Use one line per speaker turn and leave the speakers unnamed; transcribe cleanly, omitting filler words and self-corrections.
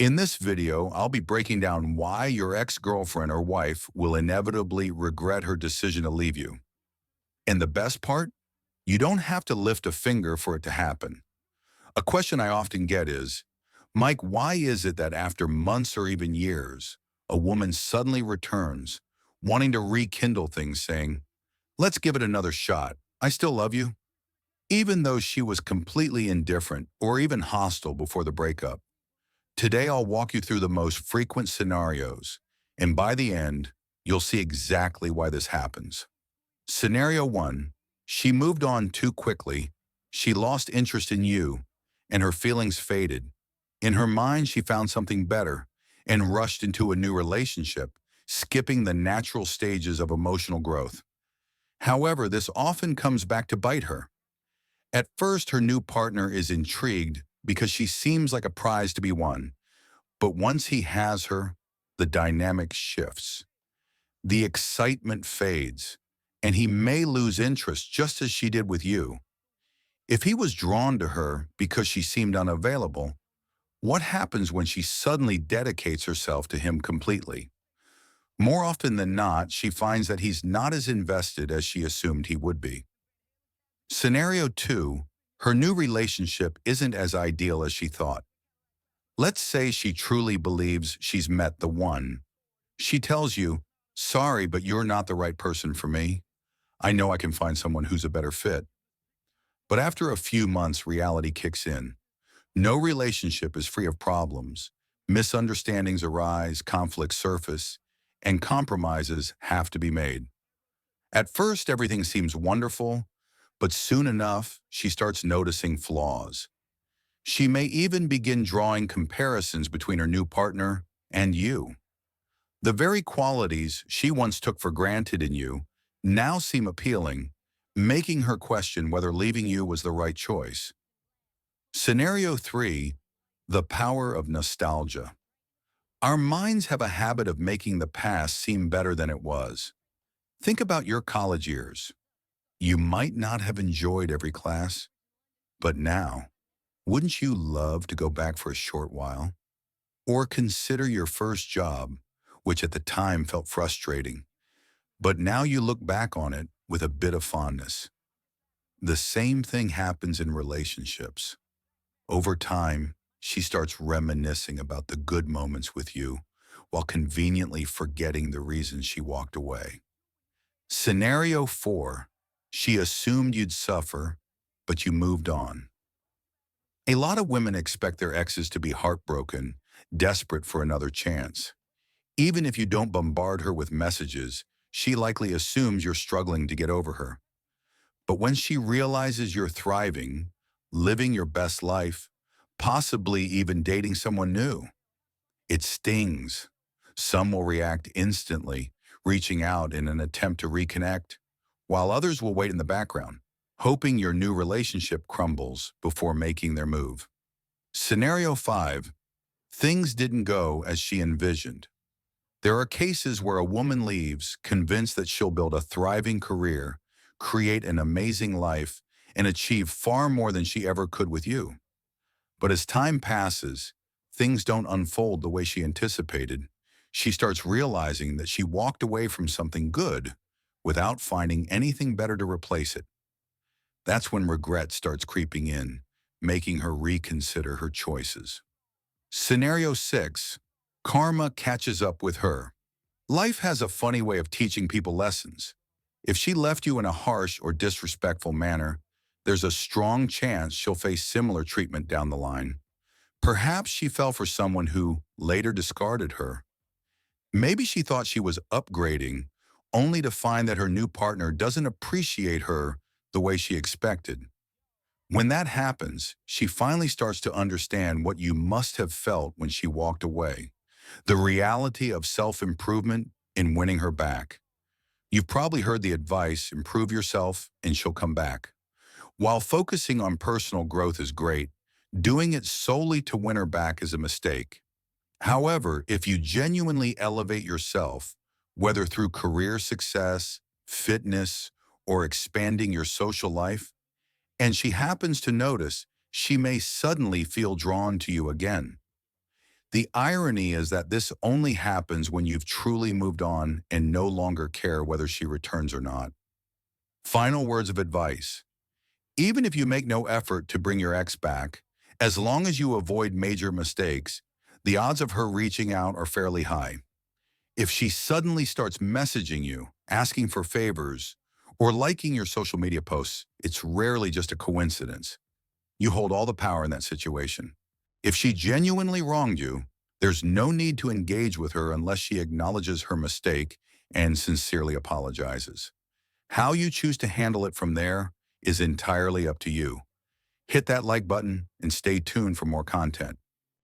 In this video, I'll be breaking down why your ex-girlfriend or wife will inevitably regret her decision to leave you. And the best part? You don't have to lift a finger for it to happen. A question I often get is, Mike, why is it that after months or even years, a woman suddenly returns, wanting to rekindle things, saying, let's give it another shot. I still love you, even though she was completely indifferent or even hostile before the breakup. Today, I'll walk you through the most frequent scenarios, and by the end, you'll see exactly why this happens. Scenario 1. She moved on too quickly. She lost interest in you, and her feelings faded. In her mind, she found something better and rushed into a new relationship, skipping the natural stages of emotional growth. However, this often comes back to bite her. At first, her new partner is intrigued because she seems like a prize to be won. But once he has her, the dynamic shifts. The excitement fades, and he may lose interest just as she did with you. If he was drawn to her because she seemed unavailable, what happens when she suddenly dedicates herself to him completely? More often than not, she finds that he's not as invested as she assumed he would be. Scenario 2. Her new relationship isn't as ideal as she thought. Let's say she truly believes she's met the one. She tells you, sorry, but you're not the right person for me. I know I can find someone who's a better fit. But after a few months, reality kicks in. No relationship is free of problems. Misunderstandings arise, conflicts surface, and compromises have to be made. At first, everything seems wonderful, but soon enough, she starts noticing flaws. She may even begin drawing comparisons between her new partner and you. The very qualities she once took for granted in you now seem appealing, making her question whether leaving you was the right choice. Scenario 3. The power of nostalgia. Our minds have a habit of making the past seem better than it was. Think about your college years. You might not have enjoyed every class, but now, wouldn't you love to go back for a short while? Or consider your first job, which at the time felt frustrating, but now you look back on it with a bit of fondness. The same thing happens in relationships. Over time, she starts reminiscing about the good moments with you while conveniently forgetting the reasons she walked away. Scenario 4. She assumed you'd suffer, but you moved on. A lot of women expect their exes to be heartbroken, desperate for another chance. Even if you don't bombard her with messages, she likely assumes you're struggling to get over her. But when she realizes you're thriving, living your best life, possibly even dating someone new, it stings. Some will react instantly, reaching out in an attempt to reconnect, while others will wait in the background, hoping your new relationship crumbles before making their move. Scenario 5. Things didn't go as she envisioned. There are cases where a woman leaves convinced that she'll build a thriving career, create an amazing life, and achieve far more than she ever could with you. But as time passes, things don't unfold the way she anticipated. She starts realizing that she walked away from something good without finding anything better to replace it. That's when regret starts creeping in, making her reconsider her choices. Scenario 6. Karma catches up with her. Life has a funny way of teaching people lessons. If she left you in a harsh or disrespectful manner, there's a strong chance she'll face similar treatment down the line. Perhaps she fell for someone who later discarded her. Maybe she thought she was upgrading, only to find that her new partner doesn't appreciate her the way she expected. When that happens, she finally starts to understand what you must have felt when she walked away. The reality of self-improvement in winning her back. You've probably heard the advice, improve yourself and she'll come back. While focusing on personal growth is great, doing it solely to win her back is a mistake. However, if you genuinely elevate yourself, whether through career success, fitness, or expanding your social life, and she happens to notice, she may suddenly feel drawn to you again. The irony is that this only happens when you've truly moved on and no longer care whether she returns or not. Final words of advice. Even if you make no effort to bring your ex back, as long as you avoid major mistakes, the odds of her reaching out are fairly high. If she suddenly starts messaging you, asking for favors, or liking your social media posts, it's rarely just a coincidence. You hold all the power in that situation. If she genuinely wronged you, there's no need to engage with her unless she acknowledges her mistake and sincerely apologizes. How you choose to handle it from there is entirely up to you. Hit that like button and stay tuned for more content.